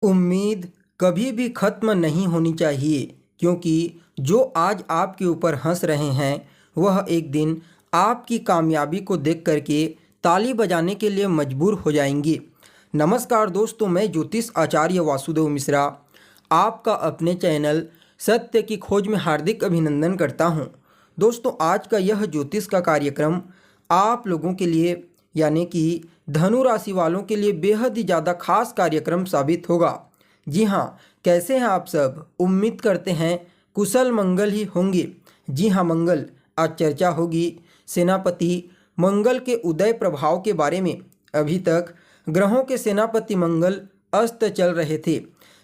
उम्मीद कभी भी ख़त्म नहीं होनी चाहिए, क्योंकि जो आज आपके ऊपर हंस रहे हैं वह एक दिन आपकी कामयाबी को देख करके ताली बजाने के लिए मजबूर हो जाएंगे। नमस्कार दोस्तों, मैं ज्योतिष आचार्य वासुदेव मिश्रा आपका अपने चैनल सत्य की खोज में हार्दिक अभिनंदन करता हूं। दोस्तों, आज का यह ज्योतिष का कार्यक्रम आप लोगों के लिए यानी कि धनु राशि वालों के लिए बेहद ही ज़्यादा खास कार्यक्रम साबित होगा। जी हाँ, कैसे हैं आप सब? उम्मीद करते हैं कुशल मंगल ही होंगे। जी हाँ, मंगल आज चर्चा होगी सेनापति मंगल के उदय प्रभाव के बारे में। अभी तक ग्रहों के सेनापति मंगल अस्त चल रहे थे,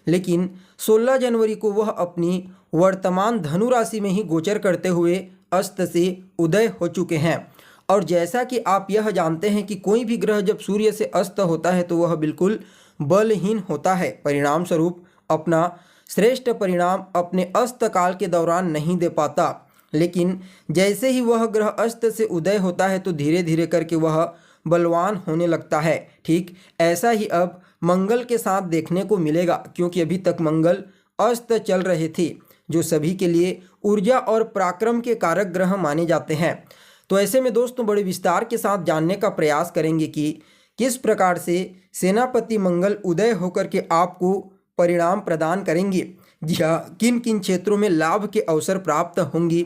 लेकिन 16 जनवरी को वह अपनी वर्तमान धनु राशि में ही गोचर करते हुए अस्त से उदय हो चुके हैं। और जैसा कि आप यह जानते हैं कि कोई भी ग्रह जब सूर्य से अस्त होता है तो वह बिल्कुल बलहीन होता है, परिणाम स्वरूप अपना श्रेष्ठ परिणाम अपने अस्त काल के दौरान नहीं दे पाता। लेकिन जैसे ही वह ग्रह अस्त से उदय होता है तो धीरे धीरे करके वह बलवान होने लगता है। ठीक ऐसा ही अब मंगल के साथ देखने को मिलेगा, क्योंकि अभी तक मंगल अस्त चल रहे थे, जो सभी के लिए ऊर्जा और पराक्रम के कारक ग्रह माने जाते हैं। तो ऐसे में दोस्तों बड़े विस्तार के साथ जानने का प्रयास करेंगे कि किस प्रकार से सेनापति मंगल उदय होकर के आपको परिणाम प्रदान करेंगे। जी हाँ, किन किन क्षेत्रों में लाभ के अवसर प्राप्त होंगी,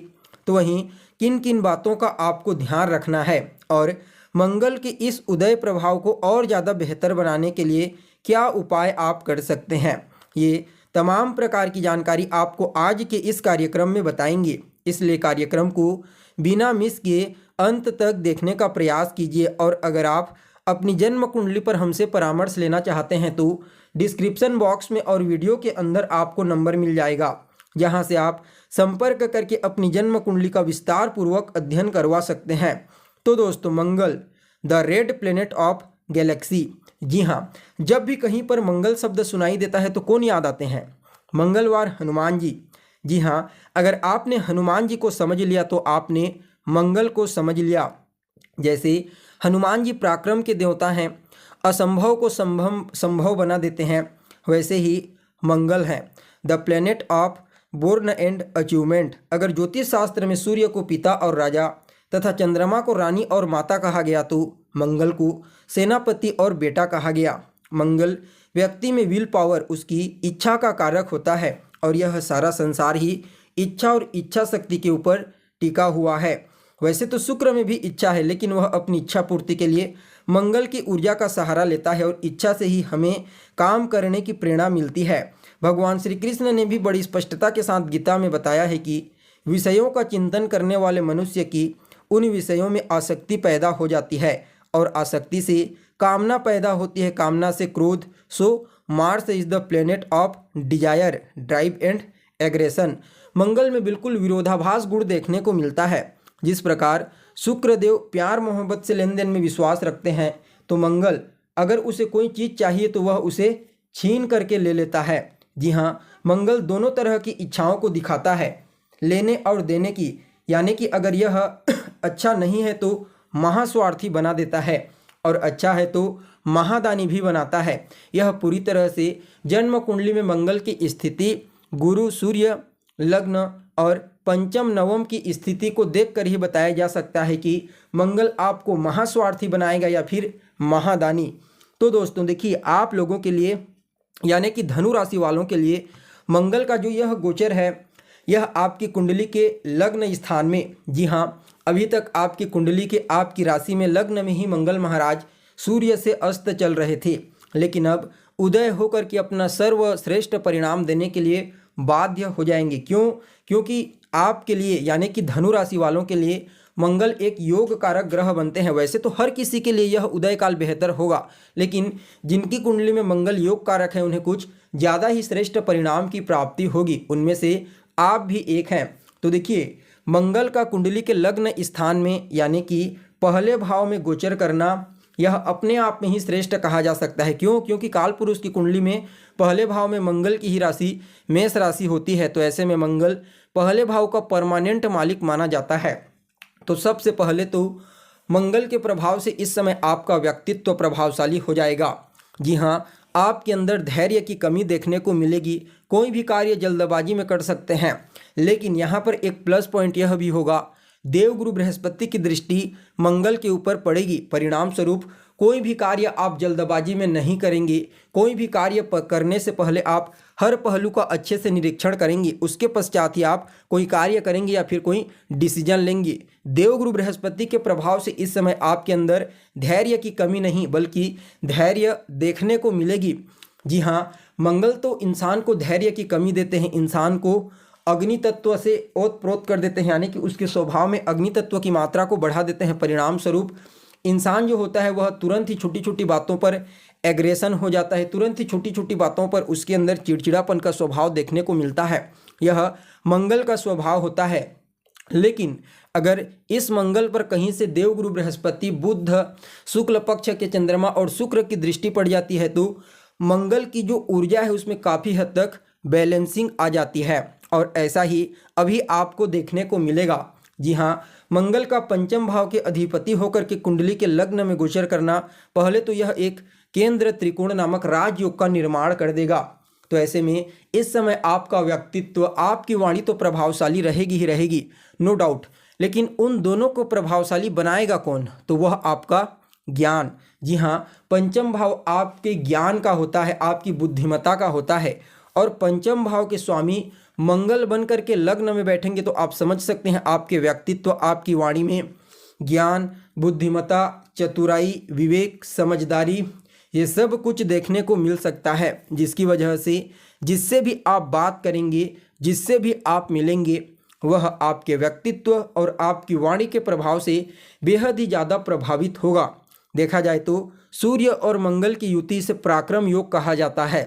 तो वहीं किन किन बातों का आपको ध्यान रखना है, और मंगल के इस उदय प्रभाव को और ज़्यादा बेहतर बनाने के लिए क्या उपाय आप कर सकते हैं। ये तमाम प्रकार की जानकारी आपको आज के इस कार्यक्रम में बताएंगे, इसलिए कार्यक्रम को बिना मिस किए अंत तक देखने का प्रयास कीजिए। और अगर आप अपनी जन्म कुंडली पर हमसे परामर्श लेना चाहते हैं तो डिस्क्रिप्शन बॉक्स में और वीडियो के अंदर आपको नंबर मिल जाएगा, जहां से आप संपर्क करके अपनी जन्म कुंडली का विस्तार पूर्वक अध्ययन करवा सकते हैं। तो दोस्तों, Mangal the red planet of galaxy. जी हाँ, जब भी कहीं पर मंगल शब्द सुनाई देता है तो कौन याद आते हैं? मंगलवार हनुमान जी। जी हाँ, अगर आपने हनुमान जी को समझ लिया तो आपने मंगल को समझ लिया। जैसे हनुमान जी पराक्रम के देवता हैं, असंभव को संभव बना देते हैं, वैसे ही मंगल हैं the planet of born and achievement. अगर ज्योतिष शास्त्र में सूर्य को पिता और राजा तथा चंद्रमा को रानी और माता कहा गया तो मंगल को सेनापति और बेटा कहा गया। मंगल व्यक्ति में विल पावर, उसकी इच्छा का कारक होता है, और यह सारा संसार ही इच्छा और इच्छा शक्ति के ऊपर टिका हुआ है। वैसे तो शुक्र में भी इच्छा है, लेकिन वह अपनी इच्छा पूर्ति के लिए मंगल की ऊर्जा का सहारा लेता है, और इच्छा से ही हमें काम करने की प्रेरणा मिलती है। भगवान श्री कृष्ण ने भी बड़ी स्पष्टता के साथ गीता में बताया है कि विषयों का चिंतन करने वाले मनुष्य की उन विषयों में आसक्ति पैदा हो जाती है, और आसक्ति से कामना पैदा होती है, कामना से क्रोध। So Mars is the planet of desire, drive and aggression. Mangal में बिल्कुल विरोधाभास गुण देखने को मिलता है। जिस प्रकार शुक्रदेव प्यार मोहब्बत से लेन देन में विश्वास रखते हैं, तो मंगल अगर उसे कोई चीज़ चाहिए तो वह उसे छीन करके ले लेता है। जी हाँ, मंगल दोनों तरह की इच्छाओं को दिखाता है, लेने और देने की, यानी कि अगर यह अच्छा नहीं है तो महास्वार्थी बना देता है, और अच्छा है तो महादानी भी बनाता है। यह पूरी तरह से जन्म कुंडली में मंगल की स्थिति, गुरु, सूर्य, लग्न और पंचम नवम की स्थिति को देखकर ही बताया जा सकता है कि मंगल आपको महास्वार्थी बनाएगा या फिर महादानी। तो दोस्तों देखिए, आप लोगों के लिए यानी कि धनु राशि वालों के लिए मंगल का जो यह गोचर है, यह आपकी कुंडली के लग्न स्थान में, जी हाँ, अभी तक आपकी कुंडली के आपकी राशि में लग्न में ही मंगल महाराज सूर्य से अस्त चल रहे थे, लेकिन अब उदय होकर के अपना सर्वश्रेष्ठ परिणाम देने के लिए बाध्य हो जाएंगे। क्यों? क्योंकि आपके लिए यानी कि धनु राशि वालों के लिए मंगल एक योग कारक ग्रह बनते हैं। वैसे तो हर किसी के लिए यह उदय काल बेहतर होगा, लेकिन जिनकी कुंडली में मंगल योग कारक है उन्हें कुछ ज़्यादा ही श्रेष्ठ परिणाम की प्राप्ति होगी। उनमें से आप भी एक हैं। तो देखिए, मंगल का कुंडली के लग्न स्थान में यानी कि पहले भाव में गोचर करना यह अपने आप में ही श्रेष्ठ कहा जा सकता है। क्यों? क्योंकि काल पुरुष की कुंडली में पहले भाव में मंगल की ही राशि मेष राशि होती है, तो ऐसे में मंगल पहले भाव का परमानेंट मालिक माना जाता है। तो सबसे पहले तो मंगल के प्रभाव से इस समय आपका व्यक्तित्व प्रभावशाली हो जाएगा। जी हाँ, आपके अंदर धैर्य की कमी देखने को मिलेगी। कोई भी कार्य जल्दबाजी में कर सकते हैं। लेकिन यहाँ पर एक प्लस पॉइंट यह भी होगा, देवगुरु बृहस्पति की दृष्टि मंगल के ऊपर पड़ेगी। परिणाम स्वरूप कोई भी कार्य आप जल्दबाजी में नहीं करेंगे। कोई भी कार्य करने से पहले आप हर पहलू का अच्छे से निरीक्षण करेंगे, उसके पश्चात ही आप कोई कार्य करेंगे या फिर कोई डिसीजन लेंगे। देवगुरु बृहस्पति के प्रभाव से इस समय आपके अंदर धैर्य की कमी नहीं बल्कि धैर्य देखने को मिलेगी। जी हाँ, मंगल तो इंसान को धैर्य की कमी देते हैं, इंसान को अग्नि तत्व से ओतप्रोत कर देते हैं, यानी कि उसके स्वभाव में अग्नि तत्व की मात्रा को बढ़ा देते हैं। परिणाम स्वरूप इंसान जो होता है वह तुरंत ही छोटी छोटी बातों पर एग्रेशन हो जाता है, तुरंत ही छोटी छोटी बातों पर उसके अंदर चिड़चिड़ापन का स्वभाव देखने को मिलता है। यह मंगल का स्वभाव होता है। लेकिन अगर इस मंगल पर कहीं से देवगुरु बृहस्पति, बुध, शुक्ल पक्ष के चंद्रमा और शुक्र की दृष्टि पड़ जाती है तो मंगल की जो ऊर्जा है उसमें काफ़ी हद तक बैलेंसिंग आ जाती है। और ऐसा ही अभी आपको देखने को मिलेगा। जी हाँ, मंगल का पंचम भाव के अधिपति होकर के कुंडली के लग्न में गोचर करना, पहले तो यह एक केंद्र त्रिकोण नामक राजयोग का निर्माण कर देगा। तो ऐसे में इस समय आपका व्यक्तित्व, आपकी वाणी तो प्रभावशाली रहेगी ही रहेगी, नो डाउट। लेकिन उन दोनों को प्रभावशाली बनाएगा कौन? तो वह आपका ज्ञान। जी हाँ, पंचम भाव आपके ज्ञान का होता है, आपकी बुद्धिमत्ता का होता है। और पंचम भाव के स्वामी मंगल बन करके लग्न में बैठेंगे तो आप समझ सकते हैं आपके व्यक्तित्व, आपकी वाणी में ज्ञान, बुद्धिमत्ता, चतुराई, विवेक, समझदारी, ये सब कुछ देखने को मिल सकता है। जिसकी वजह से जिससे भी आप बात करेंगे, जिससे भी आप मिलेंगे, वह आपके व्यक्तित्व और आपकी वाणी के प्रभाव से बेहद ही ज़्यादा प्रभावित होगा। देखा जाए तो सूर्य और मंगल की युति से पराक्रम योग कहा जाता है।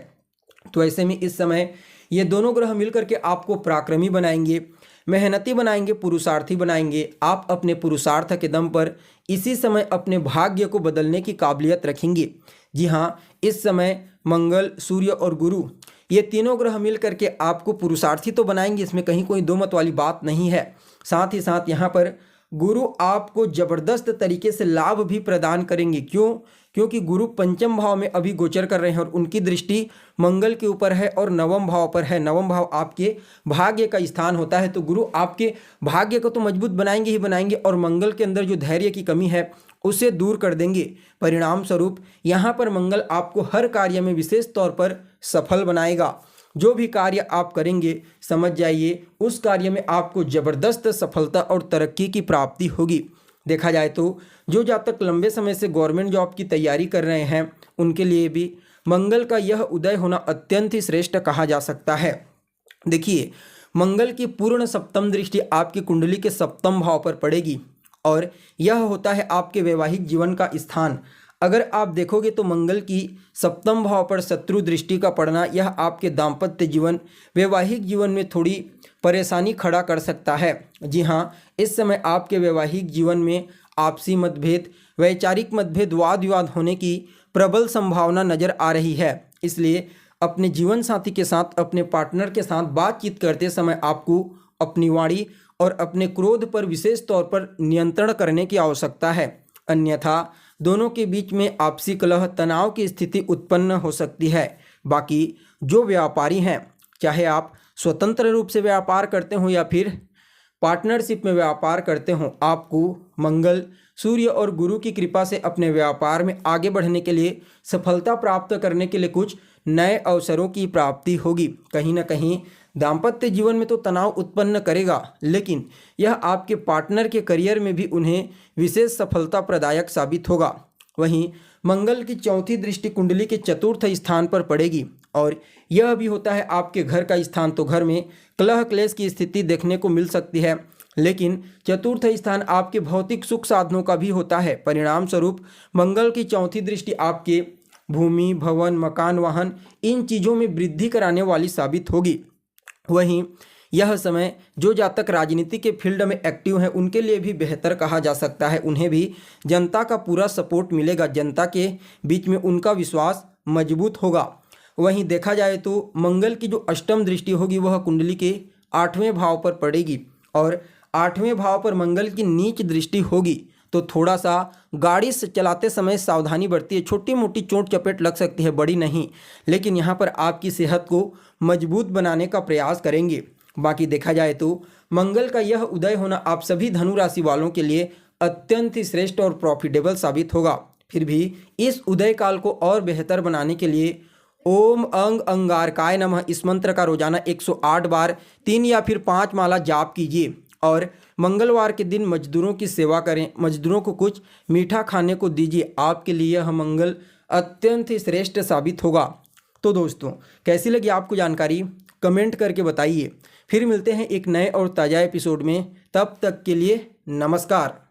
तो ऐसे में इस समय ये दोनों ग्रह मिलकर के आपको पराक्रमी बनाएंगे, मेहनती बनाएंगे, पुरुषार्थी बनाएंगे। आप अपने पुरुषार्थ के दम पर इसी समय अपने भाग्य को बदलने की काबिलियत रखेंगे। जी हाँ, इस समय मंगल, सूर्य और गुरु, ये तीनों ग्रह मिल करके आपको पुरुषार्थी तो बनाएंगे, इसमें कहीं कोई दो मत वाली बात नहीं है। साथ ही साथ यहाँ पर गुरु आपको जबरदस्त तरीके से लाभ भी प्रदान करेंगे। क्यों? क्योंकि गुरु पंचम भाव में अभी गोचर कर रहे हैं और उनकी दृष्टि मंगल के ऊपर है और नवम भाव पर है। नवम भाव आपके भाग्य का स्थान होता है। तो गुरु आपके भाग्य को तो मजबूत बनाएंगे ही बनाएंगे और मंगल के अंदर जो धैर्य की कमी है उसे दूर कर देंगे। परिणाम स्वरूप यहाँ पर मंगल आपको हर कार्य में विशेष तौर पर सफल बनाएगा। जो भी कार्य आप करेंगे, समझ जाइए उस कार्य में आपको जबरदस्त सफलता और तरक्की की प्राप्ति होगी। देखा जाए तो जो जातक लंबे समय से गवर्नमेंट जॉब की तैयारी कर रहे हैं उनके लिए भी मंगल का यह उदय होना अत्यंत ही श्रेष्ठ कहा जा सकता है। देखिए, मंगल की पूर्ण सप्तम दृष्टि आपकी कुंडली के सप्तम भाव पर पड़ेगी और यह होता है आपके वैवाहिक जीवन का स्थान। अगर आप देखोगे तो मंगल की सप्तम भाव पर शत्रु दृष्टि का पड़ना यह आपके दाम्पत्य जीवन, वैवाहिक जीवन में थोड़ी परेशानी खड़ा कर सकता है। जी हाँ, इस समय आपके वैवाहिक जीवन में आपसी मतभेद, वैचारिक मतभेद, वाद विवाद होने की प्रबल संभावना नज़र आ रही है। इसलिए अपने जीवन साथी के साथ, अपने पार्टनर के साथ बातचीत करते समय आपको अपनी वाणी और अपने क्रोध पर विशेष तौर पर नियंत्रण करने की आवश्यकता है। अन्यथा दोनों के बीच में आपसी कलह, तनाव की स्थिति उत्पन्न हो सकती है। बाकी जो व्यापारी हैं, चाहे आप स्वतंत्र रूप से व्यापार करते हो या फिर पार्टनरशिप में व्यापार करते हो, आपको मंगल, सूर्य और गुरु की कृपा से अपने व्यापार में आगे बढ़ने के लिए, सफलता प्राप्त करने के लिए कुछ नए अवसरों की प्राप्ति होगी। कहीं ना कहीं दाम्पत्य जीवन में तो तनाव उत्पन्न करेगा, लेकिन यह आपके पार्टनर के करियर में भी उन्हें विशेष सफलता प्रदायक साबित होगा। वहीं मंगल की चौथी दृष्टि कुंडली के चतुर्थ स्थान पर पड़ेगी और यह भी होता है आपके घर का स्थान। तो घर में कलह क्लेश की स्थिति देखने को मिल सकती है, लेकिन चतुर्थ स्थान आपके भौतिक सुख साधनों का भी होता है। परिणाम स्वरूप मंगल की चौथी दृष्टि आपके भूमि, भवन, मकान, वाहन, इन चीज़ों में वृद्धि कराने वाली साबित होगी। वहीं यह समय जो जातक राजनीति के फील्ड में एक्टिव हैं उनके लिए भी बेहतर कहा जा सकता है। उन्हें भी जनता का पूरा सपोर्ट मिलेगा, जनता के बीच में उनका विश्वास मजबूत होगा। वहीं देखा जाए तो मंगल की जो अष्टम दृष्टि होगी वह कुंडली के 8वें भाव पर पड़ेगी और 8वें भाव पर मंगल की नीच दृष्टि होगी। तो थोड़ा सा गाड़ी से चलाते समय सावधानी बरतिए। छोटी मोटी चोट चपेट लग सकती है, बड़ी नहीं, लेकिन यहाँ पर आपकी सेहत को मजबूत बनाने का प्रयास करेंगे। बाकी देखा जाए तो मंगल का यह उदय होना आप सभी धनु राशि वालों के लिए अत्यंत ही श्रेष्ठ और प्रॉफिटेबल साबित होगा। फिर भी इस उदय काल को और बेहतर बनाने के लिए ओम अंग अंगारकाय नमः इस मंत्र का रोजाना 108 बार 3 या फिर 5 माला जाप कीजिए और मंगलवार के दिन मजदूरों की सेवा करें, मजदूरों को कुछ मीठा खाने को दीजिए। आपके लिए यह मंगल अत्यंत ही श्रेष्ठ साबित होगा। तो दोस्तों, कैसी लगी आपको जानकारी कमेंट करके बताइए। फिर मिलते हैं एक नए और ताज़ा एपिसोड में, तब तक के लिए नमस्कार।